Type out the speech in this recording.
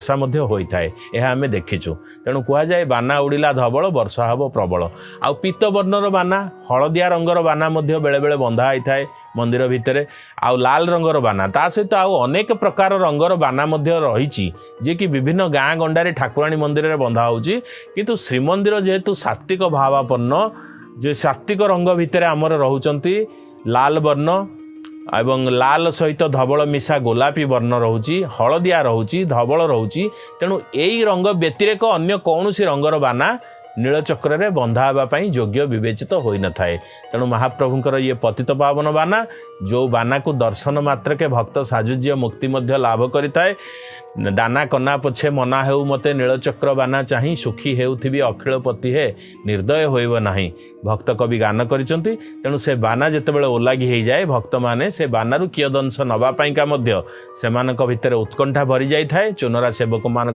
वर्षा होता है यह आम देखीचु। तेणु कहुए बाना उड़िला धवल वर्षा हम प्रबल। आ पीत वर्णर बाना हलदिया रंगर बाना बेले बेले बंधा होता है मंदिर भितर। आउ लाल रंगर बाना ता सहित आउ अनेक प्रकार रंगर बाना रही जे कि विभिन्न गाँ गंडारे ठाकुराणी मंदिर में बंधा होची। किंतु श्रीमंदिर जेहेतु सात्विक भावापन्न जे सात्विक रंग भितर आमर रहउचंती लाल वर्ण एवं लाल सहित धवल मिशा गोलापी वर्ण रोची, हलदिया रोची, धवल रोची। तेणु यही रंग व्यतिरेक अन्य कौनसी रंगर बाना नीलचक्र रे बंधा होगापी योग्य विवेचित हो न थाए। तेणु महाप्रभुंकर ये पतित पावन बाना जो बाना को दर्शन मात्र के भक्त साजुज्य मुक्ति मध्य लाभ करिथाए। दाना कना पछे मना हेउ मते नीलचक्र बाना चाही सुखी हेउथिबी अखिलपति हे निर्दय होइब नाही भक्त कवि गान करिसंती। तेणु से बाना जेतेबेले ओलागी हो जाए भक्त माने से बानारू कियदंश नवा पाइका मध्य सेमानक भितर उत्कंठा भरी जाई थाए। चुनरा सेवक मान